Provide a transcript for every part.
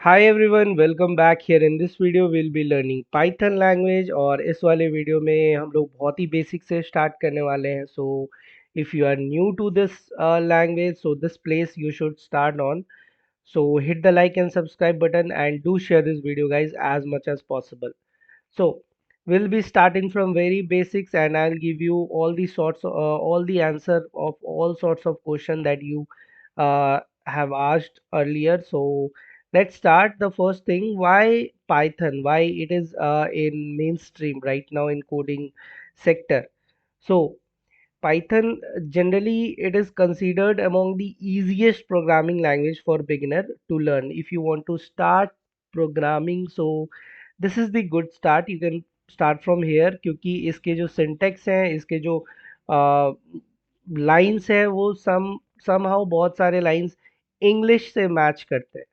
Hi everyone, welcome back here. In this video we'll be learning Python language और इस वाले video में हम लोग बहुत ही बेसिक से स्टार्ट करने वाले हैं. So if you are new to this language, so this place you should start on. So hit the like and subscribe button and do share this video guys as much as possible. So we'll be starting from very basics and I'll give you all the answer of all sorts of question that you have asked earlier. So let's start. The first thing, why Python? Why it is in mainstream right now in coding sector? So Python generally it is considered among the easiest programming language for beginner to learn. If you want to start programming, so this is the good start. You can start from here क्योंकि इसके जो syntax हैं, इसके जो lines है वो somehow बहुत सारे लाइंस इंग्लिश से मैच करते हैं.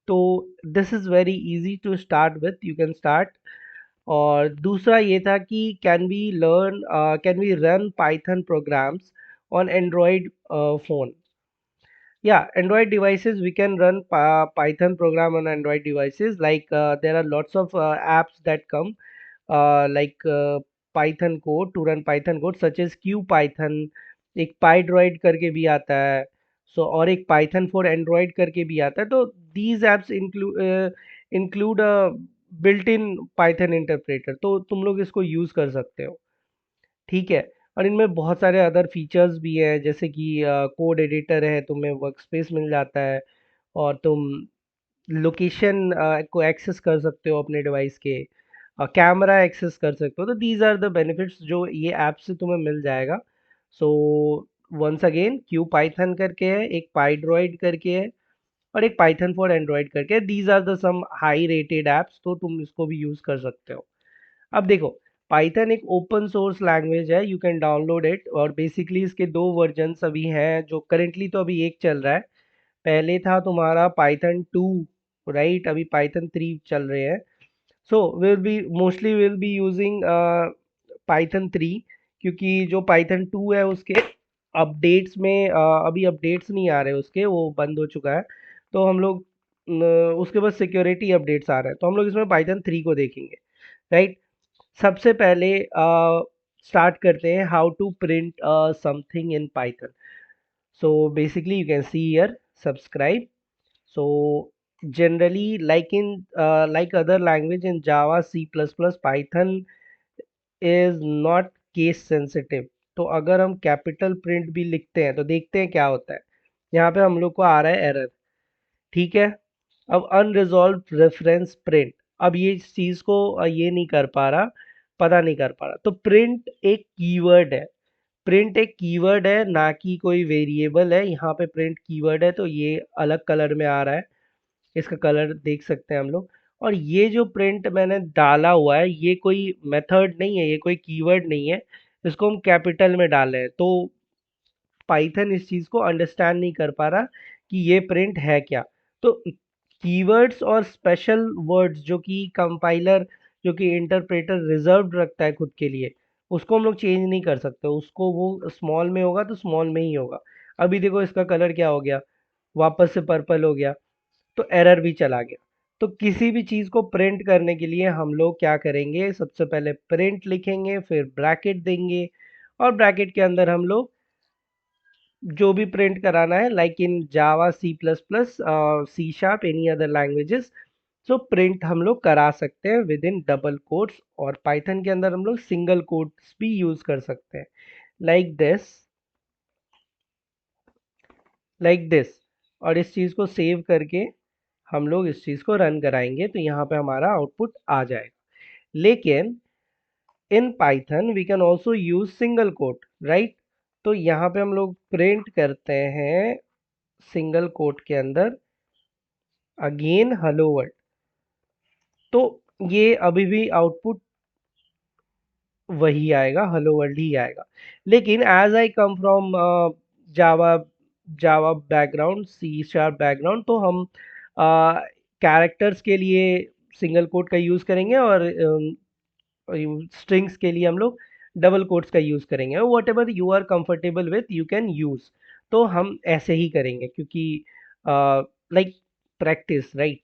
तो this is very easy to start with. You can start. और दूसरा ये था कि can we run Python programs on Android phone. Yeah, Android devices we can run Python program on Android devices. Like there are lots of apps that come like Python code to run Python code such as QPython. एक PyDroid करके भी आता है. So और एक Python for Android करके भी आता है. तो these apps include a built-in Python interpreter. तो तुम लोग इसको यूज़ कर सकते हो. ठीक है. और इनमें बहुत सारे अदर फीचर्स भी हैं जैसे कि कोड एडिटर है, तुम्हें वर्कस्पेस मिल जाता है और तुम लोकेशन को एक्सेस कर सकते हो अपने डिवाइस के, कैमरा एक्सेस कर सकते हो. तो दीज आर द बेनिफिट्स जो ये ऐप से तुम्हें मिल जाएगा. So once again Q Python करके है, एक पाइड्रॉइड करके है और एक पाइथन फॉर एंड्रॉइड करके है. These are the some high rated apps, तो तुम इसको भी यूज़ कर सकते हो. अब देखो, पाइथन एक ओपन सोर्स लैंग्वेज है. यू कैन डाउनलोड इट और बेसिकली इसके दो वर्जन्स अभी हैं. जो करेंटली तो अभी एक चल रहा है. पहले था तुम्हारा पाइथन 2, राइट. अभी पाइथन 3 चल रहे हैं. So will be using Python 3 क्योंकि जो पाइथन 2 है उसके अपडेट्स में अभी अपडेट्स नहीं आ रहे, उसके वो बंद हो चुका है. तो हम लोग उसके बाद सिक्योरिटी अपडेट्स आ रहे हैं, तो हम लोग इसमें पाइथन 3 को देखेंगे, राइट. सबसे पहले स्टार्ट करते हैं how to print something in Python. So basically you can see here subscribe. सो generally like other language in Java, C++, Python is not case sensitive. तो अगर हम कैपिटल प्रिंट भी लिखते हैं तो देखते हैं क्या होता है. यहाँ पे हम लोग को आ रहा है एरर. ठीक है. अब अनरिजॉल्व रेफरेंस प्रिंट. अब ये इस चीज़ को ये नहीं कर पा रहा, पता नहीं कर पा रहा. तो प्रिंट एक कीवर्ड है. प्रिंट एक कीवर्ड है, ना कि कोई वेरिएबल है. यहाँ पे प्रिंट कीवर्ड है तो ये अलग कलर में आ रहा है. इसका कलर देख सकते हैं हम लोग. और ये जो प्रिंट मैंने डाला हुआ है ये कोई मेथड नहीं है, ये कोई कीवर्ड नहीं है. इसको हम कैपिटल में डाले हैं तो पाइथन इस चीज़ को अंडरस्टैंड नहीं कर पा रहा कि ये प्रिंट है क्या. तो कीवर्ड्स और स्पेशल वर्ड्स जो कि कंपाइलर, जो कि इंटरप्रेटर रिजर्व्ड रखता है खुद के लिए, उसको हम लोग चेंज नहीं कर सकते. उसको वो स्मॉल में होगा तो स्मॉल में ही होगा. अभी देखो इसका कलर क्या हो गया, वापस से पर्पल हो गया. तो एरर भी चला गया. तो किसी भी चीज़ को प्रिंट करने के लिए हम लोग क्या करेंगे, सबसे पहले प्रिंट लिखेंगे, फिर ब्रैकेट देंगे और ब्रैकेट के अंदर हम लोग जो भी प्रिंट कराना है, like in Java, C++, C sharp, any other languages, so print हम लोग करा सकते हैं विद इन डबल कोट्स. और पाइथन के अंदर हम लोग सिंगल कोट्स भी यूज कर सकते हैं, लाइक दिस, लाइक दिस. और इस चीज़ को सेव करके हम लोग इस चीज़ को रन कराएंगे तो यहाँ पे हमारा आउटपुट आ जाएगा. लेकिन in Python we can also use single quote, right. तो यहाँ पे हम लोग प्रिंट करते हैं सिंगल कोट के अंदर अगेन हेलो वर्ल्ड. तो ये अभी भी आउटपुट वही आएगा, हेलो वर्ल्ड ही आएगा. लेकिन as I come from Java, Java background, C sharp background, तो हम कैरेक्टर्स के लिए सिंगल कोट का यूज़ करेंगे और स्ट्रिंग्स के लिए हम लोग डबल कोट्स का यूज़ करेंगे. Whatever you are comfortable with you can use. तो हम ऐसे ही करेंगे क्योंकि लाइक प्रैक्टिस, राइट.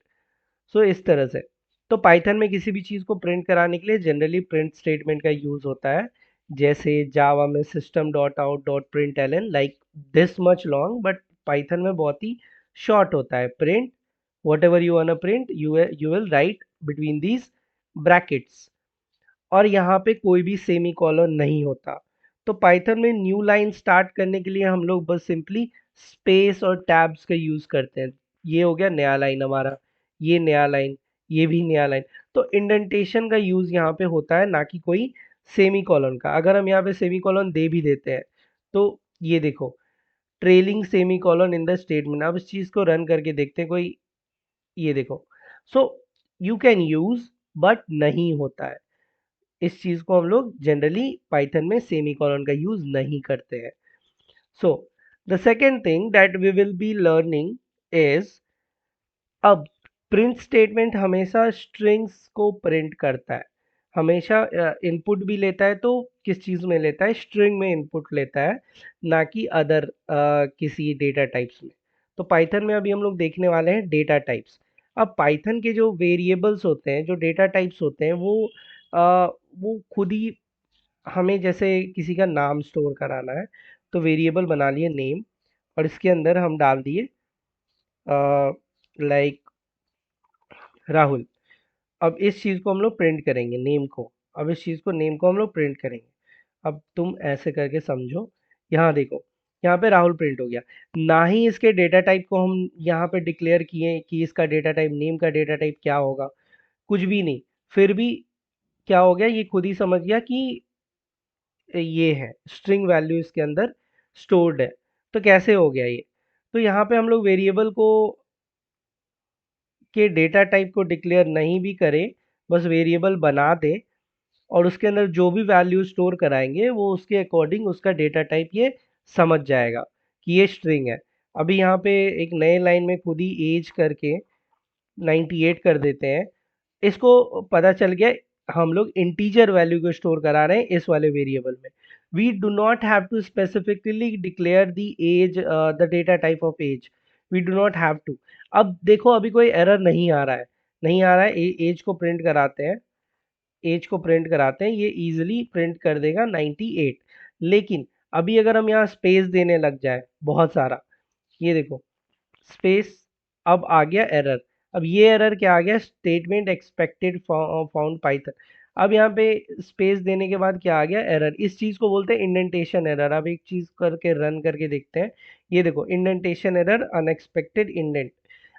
सो इस तरह से। तो पाइथन में किसी भी चीज़ को प्रिंट कराने के लिए जनरली प्रिंट स्टेटमेंट का यूज़ होता है, जैसे जावा में system dot out dot print L N, like this much long, but Python में बहुत ही शॉर्ट होता है। Print whatever you want print you will write between these brackets, और यहाँ पे कोई भी सेमी कॉलन नहीं होता। तो पाइथन में न्यू लाइन स्टार्ट करने के लिए हम लोग बस सिंपली स्पेस और टैब्स का यूज़ करते हैं। ये हो गया नया लाइन हमारा, ये नया लाइन, ये भी नया लाइन। तो इंडेंटेशन का यूज़ यहाँ पे होता है, ना कि कोई सेमी कॉलन का। अगर हम यहाँ पे सेमी कॉलन दे भी देते हैं तो ये देखो, trailing semi colon in the statement. अब इस चीज़ को रन करके देखते हैं कोई, ये देखो। So you can use, but नहीं होता है। इस चीज़ को हम लोग जनरली पाइथन में सेमी कॉलन का यूज़ नहीं करते हैं। So the second thing that we will be learning is, अब प्रिंट स्टेटमेंट हमेशा स्ट्रिंग्स को प्रिंट करता है, हमेशा इनपुट भी लेता है। तो किस चीज़ में लेता है? स्ट्रिंग में इनपुट लेता है, ना कि अदर किसी डेटा टाइप्स में। तो पाइथन में अभी हम लोग देखने वाले हैं डेटा टाइप्स। अब पाइथन के जो वेरिएबल्स होते हैं, जो डेटा टाइप्स होते हैं, वो खुद ही हमें, जैसे किसी का नाम स्टोर कराना है तो वेरिएबल बना लिए नेम, और इसके अंदर हम डाल दिए लाइक राहुल। अब इस चीज़ को हम लोग प्रिंट करेंगे, नेम को। अब इस चीज़ को, नेम को हम लोग प्रिंट करेंगे। अब तुम ऐसे करके समझो, यहाँ देखो, यहाँ पे राहुल प्रिंट हो गया। ना ही इसके डेटा टाइप को हम यहाँ पे डिक्लेयर किए कि इसका डेटा टाइप, नेम का डेटा टाइप क्या होगा, कुछ भी नहीं। फिर भी क्या हो गया, ये खुद ही समझ गया कि ये है स्ट्रिंग वैल्यू इसके अंदर स्टोर्ड है। तो कैसे हो गया ये? तो यहाँ पे हम लोग वेरिएबल को के डेटा टाइप को डिक्लेयर नहीं भी करें, बस वेरिएबल बना दें, और उसके अंदर जो भी वैल्यू स्टोर कराएंगे वो उसके अकॉर्डिंग उसका डेटा टाइप ये समझ जाएगा कि ये स्ट्रिंग है। अभी यहाँ पे एक नए लाइन में खुद ही एज करके 98 कर देते हैं। इसको पता चल गया हम लोग इंटीजर वैल्यू को स्टोर करा रहे हैं इस वाले वेरिएबल में। We do not have to specifically declare the age, the data type of age, we do not have to. अब देखो, अभी कोई एरर नहीं आ रहा है, नहीं आ रहा है। एज को प्रिंट कराते हैं, एज को प्रिंट कराते हैं, ये इजीली प्रिंट कर देगा 98। लेकिन अभी अगर हम यहाँ स्पेस देने लग जाए बहुत सारा, ये देखो स्पेस, अब आ गया एरर। अब ये एरर क्या आ गया? Statement expected found Python. अब यहाँ पे स्पेस देने के बाद क्या आ गया? एरर। इस चीज़ को बोलते हैं इंडेंटेशन एरर। अब एक चीज़ करके रन करके देखते हैं। ये देखो, इंडेंटेशन एरर, अनएक्सपेक्टेड इंडेंट।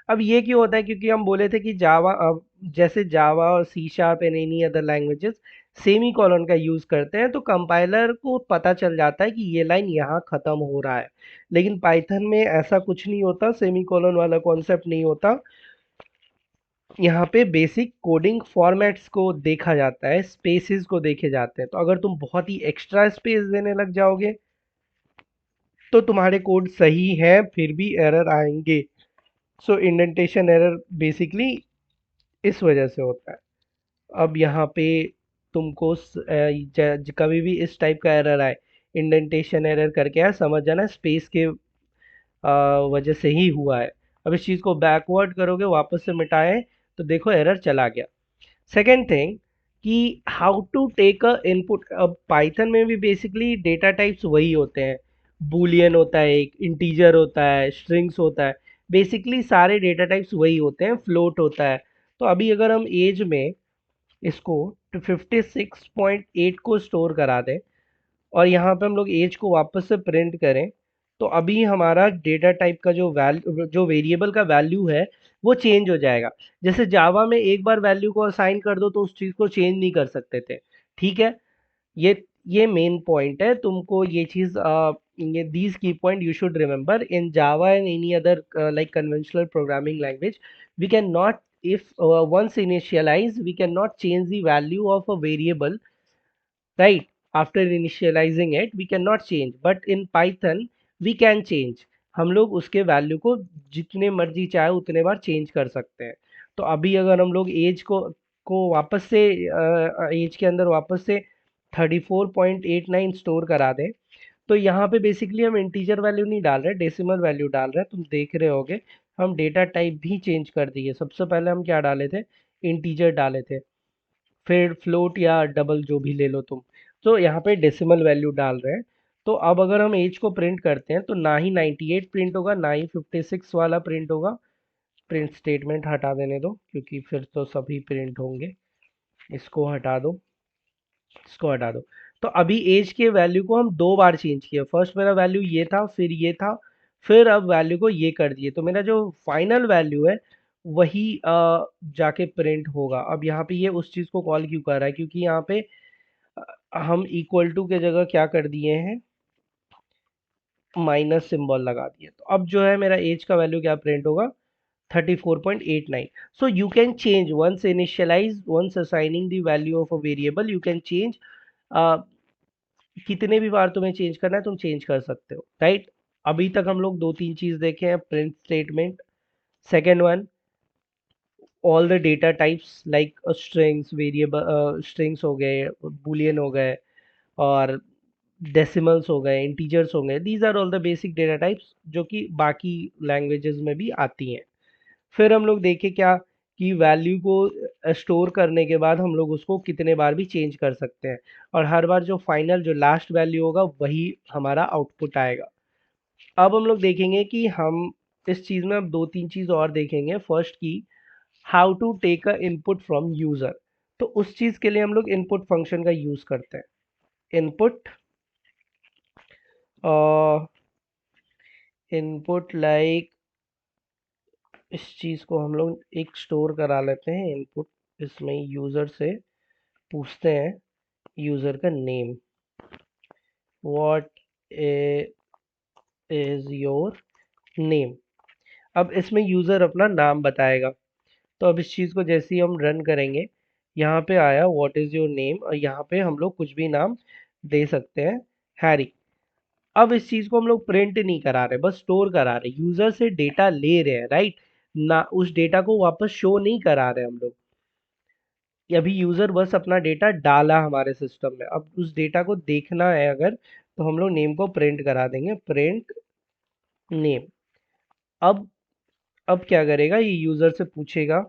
अब ये क्यों होता है? क्योंकि हम बोले थे कि जावा, अब जैसे जावा और C sharp and any other languages semicolon का यूज़ करते हैं, तो कंपाइलर को पता चल जाता है कि ये लाइन यहाँ ख़त्म हो रहा है। लेकिन पाइथन में ऐसा कुछ नहीं होता, सेमी कॉलन वाला कॉन्सेप्ट नहीं होता। यहाँ पे बेसिक कोडिंग फॉर्मेट्स को देखा जाता है, स्पेसेस को देखे जाते हैं। तो अगर तुम बहुत ही एक्स्ट्रा स्पेस देने लग जाओगे तो तुम्हारे कोड सही है फिर भी एरर आएंगे। सो इंडेंटेशन एरर बेसिकली इस वजह से होता है। अब यहाँ पे तुमको कभी भी इस टाइप का एरर आए, इंडेंटेशन एरर करके आए, समझ जाना स्पेस के वजह से ही हुआ है। अब इस चीज़ को बैकवर्ड करोगे, वापस से मिटाएं, तो देखो एरर चला गया। सेकेंड थिंग कि how to take a input. अब पाइथन में भी बेसिकली डेटा टाइप्स वही होते हैं, बूलियन होता है, एक इंटीजर होता है, स्ट्रिंग्स होता है, बेसिकली सारे डेटा टाइप्स वही होते हैं, फ्लोट होता है। तो अभी अगर हम एज में इसको 56.8 को स्टोर करा दें, और यहाँ पे हम लोग एज को वापस से प्रिंट करें, तो अभी हमारा डेटा टाइप का जो वैल्यू, जो वेरिएबल का वैल्यू है, वो चेंज हो जाएगा। जैसे जावा में एक बार वैल्यू को असाइन कर दो तो उस चीज़ को चेंज नहीं कर सकते थे, ठीक है। ये ये मेन पॉइंट है, तुमको ये चीज़, ये these key point you should remember in Java and any other like conventional programming language. We can not, if once initialize, we cannot change the value of a variable, right? After initializing it we cannot change, but in python we can change। हम लोग उसके value को जितने मर्जी चाहे उतने बार change कर सकते हैं। तो अभी अगर हम लोग एज को वापस से एज के अंदर वापस से 34.89 स्टोर करा दें, तो यहाँ पे बेसिकली हम इंटीजर वैल्यू नहीं डाल रहे, डेसिमल वैल्यू डाल रहे हैं, तुम देख रहे होगे हम डेटा टाइप भी चेंज कर दिए। सबसे पहले हम क्या डाले थे, इंटीजर डाले थे, फिर फ्लोट या डबल जो भी ले लो तुम, तो यहाँ पे डेसिमल वैल्यू डाल रहे हैं। तो अब अगर हम एज को प्रिंट करते हैं तो ना ही 98 प्रिंट होगा, ना ही 56 वाला प्रिंट होगा। प्रिंट स्टेटमेंट हटा देने दो क्योंकि फिर तो सभी प्रिंट होंगे। इसको हटा दो, इसको हटा दो। तो अभी एज के वैल्यू को हम दो बार चेंज किया। फर्स्ट मेरा वैल्यू ये था, फिर ये था, फिर अब वैल्यू को ये कर दिए। तो मेरा जो फाइनल वैल्यू है वही जाके प्रिंट होगा। अब यहाँ पे ये उस चीज़ को कॉल क्यों कर रहा है, क्योंकि यहाँ पे हम इक्वल टू के जगह क्या कर दिए हैं, माइनस सिंबल लगा दिए। तो अब जो है मेरा एज का वैल्यू क्या प्रिंट होगा, 34.89। So you can change once initialize, once assigning the value of a variable, you can change। कितने भी बार तुम्हें चेंज करना है तुम चेंज कर सकते हो, राइट। अभी तक हम लोग दो तीन चीज देखे हैं, print statement, second one all the data types like strings, variable strings हो गए, बुलियन हो गए, और डेसिमल्स हो गए, इंटीजर्स हो गए। These are all the basic data types जो कि बाकी लैंग्वेजेस में भी आती हैं। फिर हम लोग देखें क्या, कि वैल्यू को स्टोर करने के बाद हम लोग उसको कितने बार भी चेंज कर सकते हैं, और हर बार जो फाइनल जो लास्ट वैल्यू होगा वही हमारा आउटपुट आएगा। अब हम लोग देखेंगे कि हम इस चीज़ में अब दो तीन चीज़ और देखेंगे। फर्स्ट की, how to take a input from user. तो उस चीज़ के लिए हम लोग इनपुट फंक्शन का यूज़ करते हैं। इनपुट, इनपुट लाइक इस चीज़ को हम लोग एक स्टोर करा लेते हैं इनपुट। इसमें यूज़र से पूछते हैं यूज़र का name, what is your name. अब इसमें यूज़र अपना नाम बताएगा। तो अब इस चीज़ को जैसे ही हम रन करेंगे, यहाँ पे आया व्हाट इज योर नेम, और यहाँ पे हम लोग कुछ भी नाम दे सकते हैं, हैरी। अब इस चीज़ को हम लोग प्रिंट नहीं करा रहे, बस स्टोर करा रहे। यूज़र से डेटा ले रहे हैं, राइट ना, उस डेटा को वापस शो नहीं करा रहे हम लोग। अभी यूज़र बस अपना डेटा डाला हमारे सिस्टम में। अब उस डेटा को देखना है अगर, तो हम लोग नेम को प्रिंट करा देंगे, प्रिंट नेम। अब अब क्या करेगा, ये यूज़र से पूछेगा,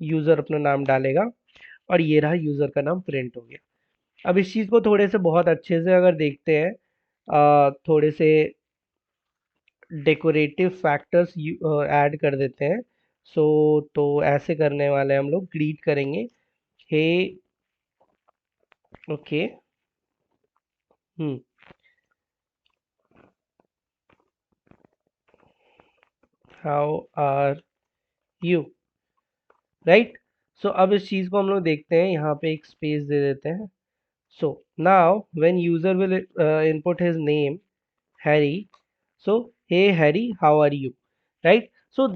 यूज़र अपना नाम डालेगा, और ये रहा यूज़र का नाम प्रिंट हो गया। अब इस चीज़ को थोड़े से बहुत अच्छे से अगर देखते हैं, थोड़े से डेकोरेटिव फैक्टर्स ऐड कर देते हैं। सो तो ऐसे करने वाले हम लोग ग्रीट करेंगे, hey, okay, how are you, right. So अब इस चीज़ को हम लोग देखते हैं, यहाँ पे एक स्पेस दे देते हैं। So now when user will input his name Harry, so hey Harry how are you, right. So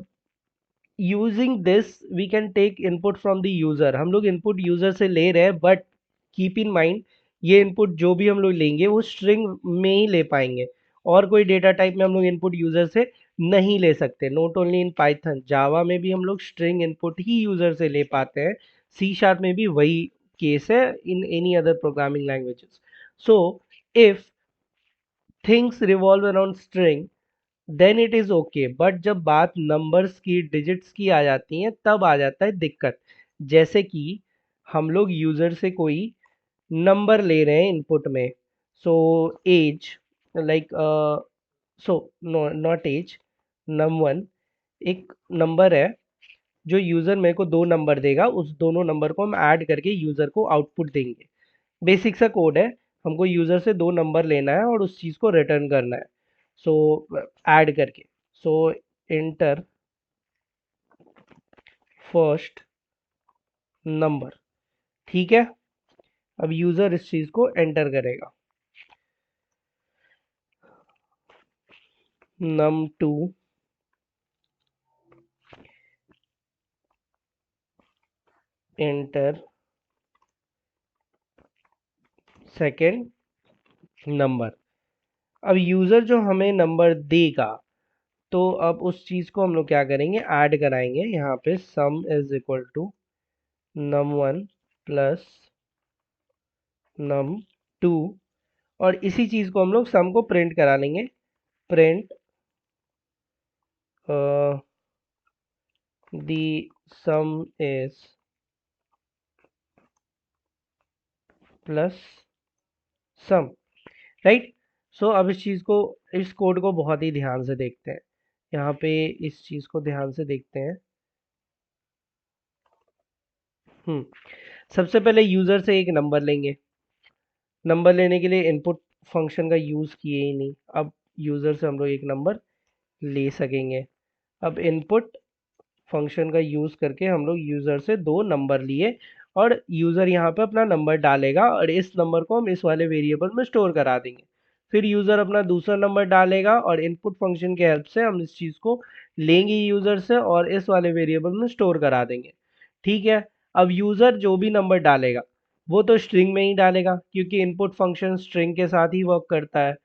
using this we can take input from the user. हम लोग इनपुट यूजर से ले रहे हैं, बट कीप इन माइंड ये input जो भी हम लोग लेंगे वो स्ट्रिंग में ही ले पाएंगे, और कोई डेटा टाइप में हम लोग इनपुट यूजर से नहीं ले सकते। नॉट ओनली इन पाइथन, जावा में भी हम लोग स्ट्रिंग इनपुट ही यूजर से ले पाते हैं। सी शार्प में भी वही केस है, in any other programming languages. So if things revolve around string then it is okay, but जब बात नंबर्स की, डिजिट्स की आ जाती है, तब आ जाता है दिक्कत। जैसे कि हम लोग यूजर से कोई नंबर ले रहे हैं इनपुट में, so age, like so no not age, num1 एक नंबर है जो यूजर मेरे को दो नंबर देगा, उस दोनों नंबर को हम ऐड करके यूजर को आउटपुट देंगे। बेसिक सा कोड है, हमको यूजर से दो नंबर लेना है और उस चीज को रिटर्न करना है। सो ऐड करके, सो इंटर फर्स्ट नंबर, ठीक है। अब यूजर इस चीज को एंटर करेगा, num2 एंटर सेकेंड नंबर। अब यूजर जो हमें नंबर देगा, तो अब उस चीज को हम लोग क्या करेंगे, ऐड कराएंगे। यहाँ पे sum is equal to num1 plus num2, और इसी चीज को हम लोग सम को प्रिंट करा लेंगे, print the sum is plus sum, right. So अब इस चीज़ को, इस कोड को बहुत ही ध्यान से देखते हैं। यहाँ पे इस चीज़ को ध्यान से देखते हैं। हम्म सबसे पहले यूज़र से एक नंबर लेंगे। नंबर लेने के लिए इनपुट फंक्शन का यूज़ किए ही नहीं, अब यूज़र से हम लोग एक नंबर ले सकेंगे। अब इनपुट फंक्शन का यूज़ करके हम लोग यूज़र से दो नंबर लिए, और यूज़र यहाँ पे अपना नंबर डालेगा और इस नंबर को हम इस वाले वेरिएबल में स्टोर करा देंगे। फिर यूज़र अपना दूसरा नंबर डालेगा और इनपुट फंक्शन के हेल्प से हम इस चीज़ को लेंगे यूज़र से और इस वाले वेरिएबल में स्टोर करा देंगे। ठीक है। अब यूज़र जो भी नंबर डालेगा वो तो स्ट्रिंग में ही डालेगा, क्योंकि इनपुट फंक्शन स्ट्रिंग के साथ ही वर्क करता है।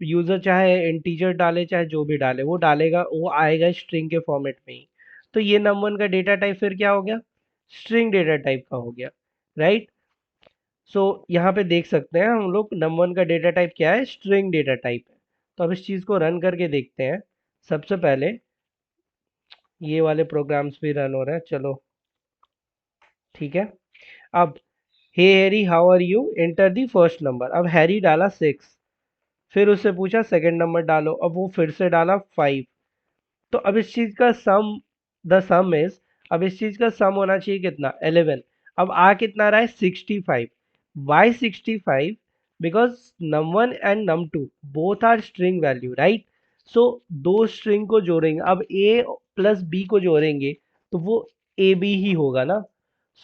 यूज़र चाहे इंटीजर डाले चाहे जो भी डाले, वो डालेगा, वो आएगा स्ट्रिंग के फॉर्मेट में ही। तो ये num1 का डेटा टाइप फिर क्या हो गया, स्ट्रिंग डेटा टाइप का हो गया, राइट। सो यहाँ पे देख सकते हैं हम लोग num1 का डेटा टाइप क्या है, स्ट्रिंग डेटा टाइप है। तो अब इस चीज़ को रन करके देखते हैं। सबसे पहले ये वाले प्रोग्राम्स भी रन हो रहे हैं, चलो ठीक है। अब hey Harry how are you, enter the first number. अब हैरी डाला 6, फिर उससे पूछा सेकंड नंबर डालो, अब वो फिर से डाला 5। तो अब इस चीज का सम, द सम इज, अब इस चीज का सम होना चाहिए कितना, 11। अब आ कितना रहा है, 65। Why 65? Because num1 and num2 both are string value, right. So दो स्ट्रिंग को जोड़ेंगे, अब a प्लस b को जोड़ेंगे तो वो ए बी ही होगा ना।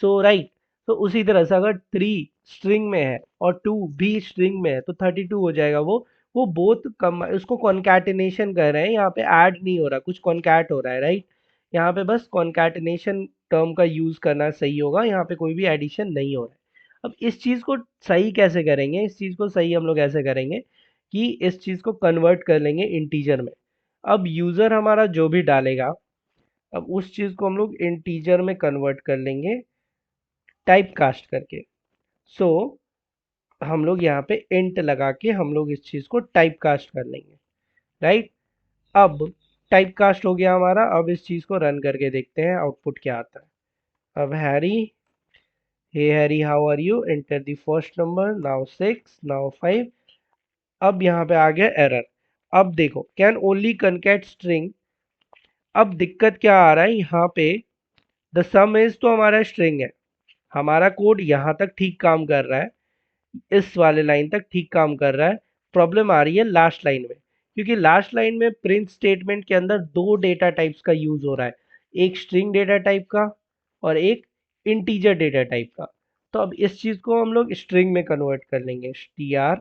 सो राइट। तो उसी तरह से अगर 3 स्ट्रिंग में है और 2 भी स्ट्रिंग में है तो 32 हो जाएगा। वो बोथ कम, उसको कॉन्कैटिनेशन कर रहे हैं, यहाँ पे ऐड नहीं हो रहा, कुछ कॉन्कैट हो रहा है, राइट। यहाँ पे बस कॉन्कैटिनेशन टर्म का यूज करना सही होगा, यहाँ पे कोई भी एडिशन नहीं हो रहा है। अब इस चीज को सही कैसे करेंगे, इस चीज को सही हम लोग ऐसे करेंगे कि इस चीज को कन्वर्ट कर लेंगे इंटीजर में। अब यूजर हमारा जो भी डालेगा, अब उस चीज को हम लोग इंटीजर में कन्वर्ट कर लेंगे टाइप कास्ट करके। सो हम लोग यहाँ पे इंट लगा के हम लोग इस चीज को टाइप कास्ट कर लेंगे, राइट। अब टाइप कास्ट हो गया हमारा। अब इस चीज को रन करके देखते हैं आउटपुट क्या आता है। अब Harry, hey Harry how are you, enter the first number, now 6, now 5। अब यहाँ पे आ गया एरर। अब देखो, कैन ओनली कनकैट स्ट्रिंग। अब दिक्कत क्या आ रहा है यहाँ पे, द सम इज तो हमारा स्ट्रिंग है, हमारा कोड यहाँ तक ठीक काम कर रहा है, इस वाले लाइन तक ठीक काम कर रहा है। प्रॉब्लम आ रही है लास्ट लाइन में, क्योंकि लास्ट लाइन में प्रिंट स्टेटमेंट के अंदर दो डेटा टाइप्स का यूज हो रहा है, एक स्ट्रिंग डेटा टाइप का और एक इंटीजर डेटा टाइप का। तो अब इस चीज को हम लोग स्ट्रिंग में कन्वर्ट कर लेंगे, str।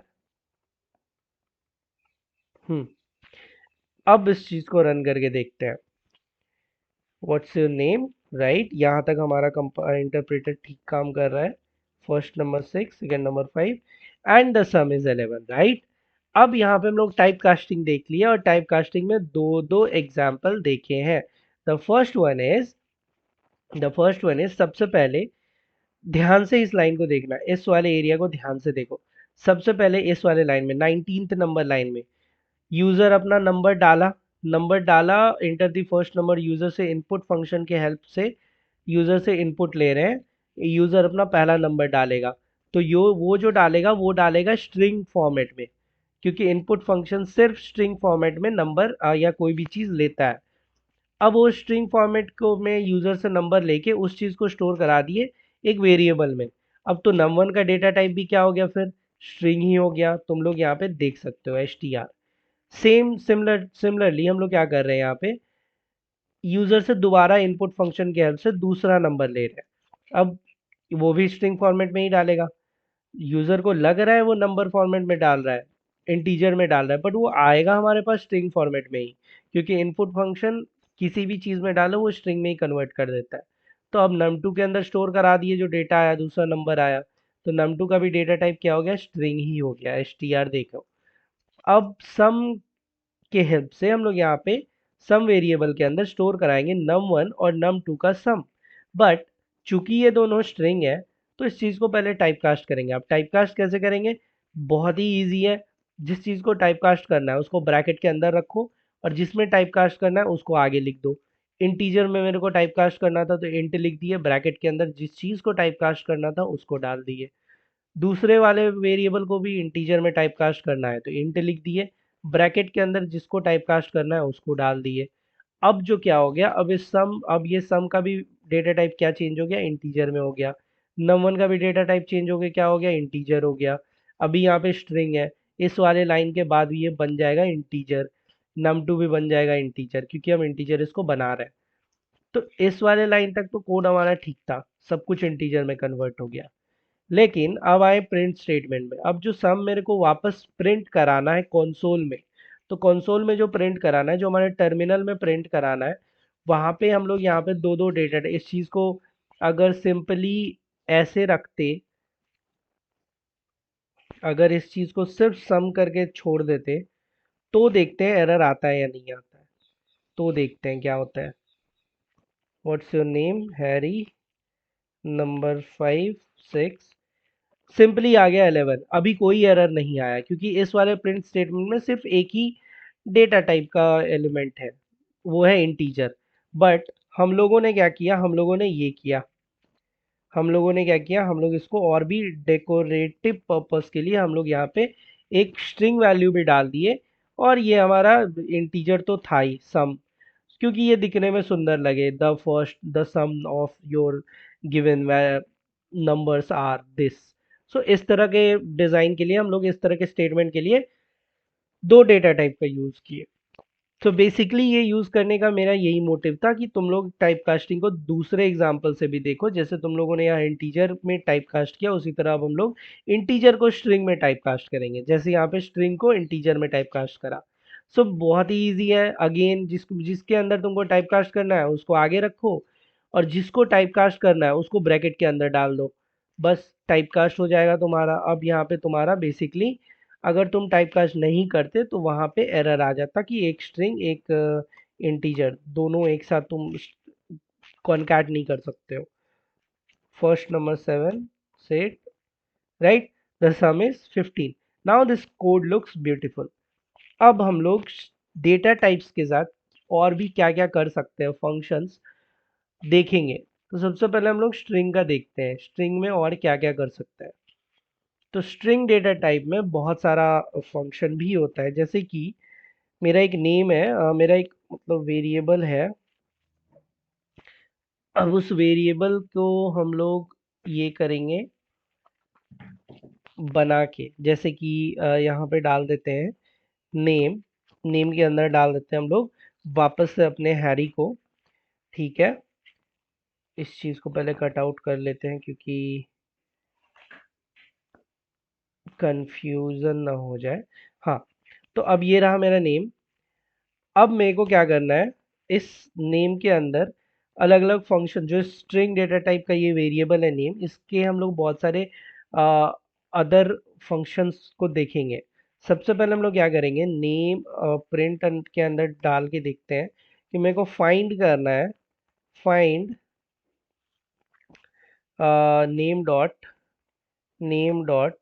हम्म अब इस चीज को रन करके देखते हैं। What's your name, right. यहाँ तक हमारा इंटरप्रेटर ठीक काम कर रहा है। First number 6, second number 5 and the some is 11, right. अब यहाँ पे हम लोग टाइप कास्टिंग देख लिया, और टाइप कास्टिंग में दो दो एग्जाम्पल देखे हैं। द फर्स्ट वन इज, सबसे पहले ध्यान से इस लाइन को देखना, इस वाले एरिया को ध्यान से देखो। सबसे पहले इस वाले लाइन में 19th नंबर लाइन में यूजर अपना नंबर डाला, enter the first number. User से इनपुट फंक्शन के हेल्प से यूजर से इनपुट ले रहे हैं, यूजर अपना पहला नंबर डालेगा। तो यो वो डालेगा स्ट्रिंग फॉर्मेट में, क्योंकि इनपुट फंक्शन सिर्फ स्ट्रिंग फॉर्मेट में नंबर या कोई भी चीज लेता है। अब वो स्ट्रिंग फॉर्मेट को में यूजर से नंबर लेके उस चीज को स्टोर करा दिए एक वेरिएबल में। अब तो num1 का डेटा टाइप भी क्या हो गया, फिर स्ट्रिंग ही हो गया। तुम लोग यहाँ पे देख सकते हो str। सिमिलरली हम लोग क्या कर रहे हैं, यहाँ पे यूजर से दोबारा इनपुट फंक्शन के हेल्प से दूसरा नंबर ले रहे हैं। अब वो भी स्ट्रिंग फॉर्मेट में ही डालेगा। यूजर को लग रहा है वो नंबर फॉर्मेट में डाल रहा है, इंटीजर में डाल रहा है, बट वो आएगा हमारे पास स्ट्रिंग फॉर्मेट में ही, क्योंकि इनपुट फंक्शन किसी भी चीज में डालो वो स्ट्रिंग में ही कन्वर्ट कर देता है। तो अब num2 के अंदर स्टोर करा दिए, जो डेटा आया, दूसरा नंबर आया, तो num2 का भी डेटा टाइप क्या हो गया, स्ट्रिंग ही हो गया, str। देखो, अब सम के हेल्प से हम लोग यहाँ पे सम वेरिएबल के अंदर स्टोर कराएंगे num1 और num2 का सम। बट चूंकि ये दोनों स्ट्रिंग है, तो इस चीज को पहले टाइप कास्ट करेंगे। अब टाइप कास्ट कैसे करेंगे, बहुत ही ईजी है। जिस चीज को टाइप कास्ट करना है उसको ब्रैकेट के अंदर रखो, और जिसमें टाइप कास्ट करना है उसको आगे लिख दो। इंटीजर में मेरे को टाइप कास्ट करना था तो इंट लिख दिए, ब्रैकेट के अंदर जिस चीज़ को टाइप कास्ट करना था उसको डाल दिए। दूसरे वाले वेरिएबल को भी इंटीजर में टाइप कास्ट करना है तो इंट लिख दिए, ब्रैकेट के अंदर जिसको टाइप कास्ट करना है उसको डाल दिए। अब जो क्या हो गया, अब ये सम का भी डेटा टाइप क्या चेंज हो गया, इंटीजर में हो गया। नम1 का भी डेटा टाइप चेंज हो गया, क्या हो गया, इंटीजर हो गया। अभी यहाँ पे स्ट्रिंग है, इस वाले लाइन के बाद भी ये बन जाएगा इंटीजर। num2 भी बन जाएगा इंटीजर, क्योंकि हम इंटीजर इसको बना रहे हैं। तो इस वाले लाइन तक तो कोड हमारा ठीक था, सब कुछ इंटीजर में कन्वर्ट हो गया। लेकिन अब आए प्रिंट स्टेटमेंट में। अब जो सम मेरे को वापस प्रिंट कराना है कंसोल में, तो कंसोल में जो प्रिंट कराना है, जो हमारे टर्मिनल में प्रिंट कराना है, वहां पे हम लोग यहाँ पे दो दो डेटा, इस चीज को अगर सिंपली ऐसे रखते, अगर इस चीज को सिर्फ सम करके छोड़ देते, तो देखते हैं एरर आता है या नहीं आता है। तो देखते हैं क्या होता है। What's your name, Harry, number 5 6, simply आ गया 11। अभी कोई एरर नहीं आया, क्योंकि इस वाले प्रिंट स्टेटमेंट में सिर्फ एक ही डेटा टाइप का एलिमेंट है, वो है इंटीजर। बट हम लोगों ने क्या किया, हम लोगों ने ये किया, हम लोगों ने क्या किया, हम लोग इसको और भी डेकोरेटिव पर्पस के लिए हम लोग यहाँ पे एक स्ट्रिंग वैल्यू भी डाल दिए। और ये हमारा इंटीजर तो था ही, सम, क्योंकि ये दिखने में सुंदर लगे, the sum of your given numbers are this. So इस तरह के डिजाइन के लिए हम लोग इस तरह के स्टेटमेंट के लिए दो डेटा टाइप का यूज किए। तो बेसिकली ये यूज करने का मेरा यही मोटिव था कि तुम लोग टाइप कास्टिंग को दूसरे एग्जाम्पल से भी देखो। जैसे तुम लोगों ने यहाँ इंटीजर में टाइप कास्ट किया, उसी तरह अब हम लोग इंटीजर को स्ट्रिंग में टाइप कास्ट करेंगे, जैसे यहाँ पे स्ट्रिंग को इंटीजर में टाइप कास्ट करा। सो बहुत ही ईजी है। अगेन जिसके अंदर तुमको टाइप कास्ट करना है उसको आगे रखो, और जिसको टाइप कास्ट करना है उसको ब्रैकेट के अंदर डाल दो, बस टाइप कास्ट हो जाएगा तुम्हारा। अब यहाँ पे तुम्हारा बेसिकली, अगर तुम टाइप कास्ट नहीं करते तो वहां पे एरर आ जाता कि एक स्ट्रिंग एक इंटीजर दोनों एक साथ तुम कॉन्कैट नहीं कर सकते हो। First number 7 set, right, the some is 15। Now this code looks beautiful. अब हम लोग डेटा टाइप्स के साथ और भी क्या क्या कर सकते हैं, फंक्शंस देखेंगे। तो सबसे पहले हम लोग स्ट्रिंग का देखते हैं, स्ट्रिंग में और क्या क्या कर सकते हैं। तो स्ट्रिंग डेटा टाइप में बहुत सारा फंक्शन भी होता है, जैसे कि मेरा एक नेम है, मेरा एक मतलब वेरिएबल है। अब उस वेरिएबल को हम लोग ये करेंगे बना के, जैसे कि यहाँ पे डाल देते हैं नेम, नेम के अंदर डाल देते हैं हम लोग वापस से अपने हैरी को। ठीक है, इस चीज़ को पहले कट आउट कर लेते हैं क्योंकि कंफ्यूजन ना हो जाए। हाँ, तो अब ये रहा मेरा नेम। अब मेरे को क्या करना है, इस नेम के अंदर अलग अलग फंक्शन, जो स्ट्रिंग डेटा टाइप का ये वेरिएबल है नेम, इसके हम लोग बहुत सारे अदर फंक्शंस को देखेंगे। सबसे पहले हम लोग क्या करेंगे, नेम प्रिंट के अंदर डाल के देखते हैं कि मेरे को फाइंड करना है। फाइंड नेम डॉट,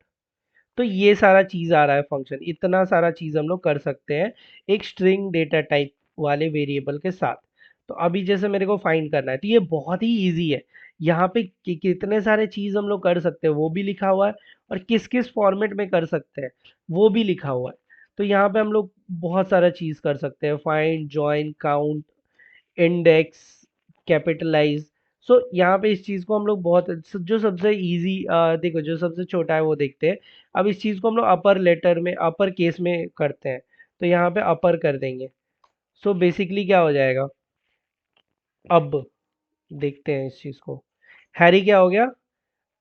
तो ये सारा चीज आ रहा है फंक्शन, इतना सारा चीज हम लोग कर सकते हैं एक स्ट्रिंग डेटा टाइप वाले वेरिएबल के साथ। तो अभी जैसे मेरे को फाइंड करना है तो ये बहुत ही इजी है। यहाँ पे कितने सारे चीज हम लोग कर सकते हैं वो भी लिखा हुआ है, और किस किस फॉर्मेट में कर सकते हैं वो भी लिखा हुआ है। तो यहाँ पे हम लोग बहुत सारा चीज कर सकते हैं, find, join, count, index, capitalise. So यहाँ पे इस चीज को हम लोग बहुत, जो सबसे इजी, देखो जो सबसे छोटा है वो देखते हैं। अब इस चीज को हम लोग अपर लेटर में, अपर केस में करते हैं, तो यहाँ पे अपर कर देंगे। सो बेसिकली क्या हो जाएगा, अब देखते हैं इस चीज को, हैरी क्या हो गया,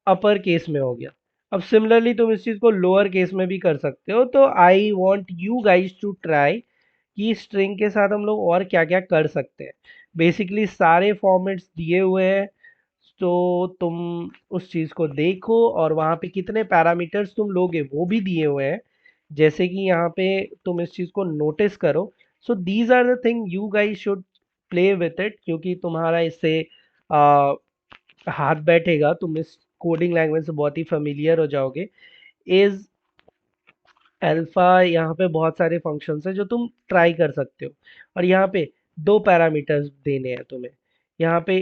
अपर केस में हो गया। अब सिमिलरली तुम इस चीज को लोअर केस में भी कर सकते हो। तो I want you guys to try कि स्ट्रिंग के साथ हम लोग और क्या क्या कर सकते हैं। बेसिकली सारे फॉर्मेट्स दिए हुए हैं, तो तुम उस चीज को देखो, और वहां पे कितने पैरामीटर्स तुम लोगे वो भी दिए हुए हैं, जैसे कि यहाँ पे तुम इस चीज को नोटिस करो। So these are the thing you guys should play with it, क्योंकि तुम्हारा इससे आ, हाथ बैठेगा, तुम इस कोडिंग लैंग्वेज से बहुत ही फेमिलियर हो जाओगे। इज अल्फा, यहाँ पे बहुत सारे फंक्शंस हैं जो तुम ट्राई कर सकते हो। और यहाँ पे दो पैरामीटर्स देने हैं तुम्हें, यहाँ पे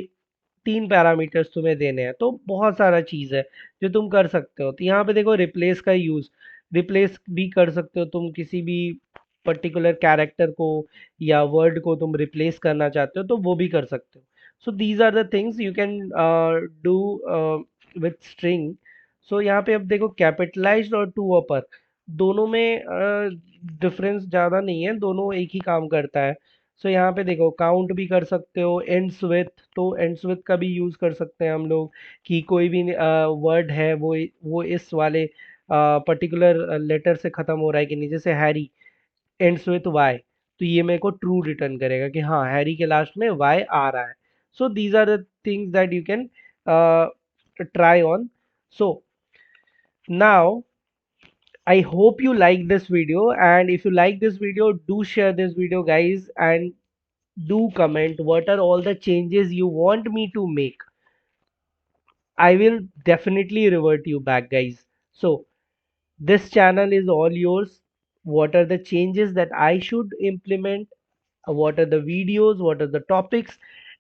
तीन पैरामीटर्स तुम्हें देने हैं, तो बहुत सारा चीज़ है जो तुम कर सकते हो। तो यहाँ पे देखो रिप्लेस का यूज़, रिप्लेस भी कर सकते हो तुम किसी भी पर्टिकुलर कैरेक्टर को या वर्ड को तुम रिप्लेस करना चाहते हो तो वो भी कर सकते हो। So these are the things you can do with string. So यहाँ पे अब देखो कैपिटलाइज्ड और टू अपर दोनों में डिफरेंस ज़्यादा नहीं है, दोनों एक ही काम करता है। सो यहाँ पे देखो काउंट भी कर सकते हो, एंड्स विथ, तो एंड्स विथ का भी यूज़ कर सकते हैं हम लोग कि कोई भी वर्ड है वो इस वाले पर्टिकुलर लेटर से ख़त्म हो रहा है कि नहीं, जैसे हैरी एंड्स विथ वाई, तो ये मेरे को ट्रू रिटर्न करेगा कि हाँ हैरी के लास्ट में वाई आ रहा है। So these are the things that you can try on. So now I hope you like this video, and if you like this video, do share this video guys, and do comment what are all the changes you want me to make. I will definitely revert you back guys. So this channel is all yours. What are the changes that I should implement? What are the videos? What are the topics?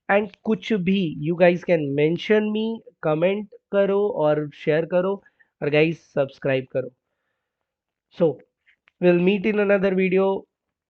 And कुछ भी you guys can mention me, comment करो और share करो और guys subscribe करो. So we'll meet in another video.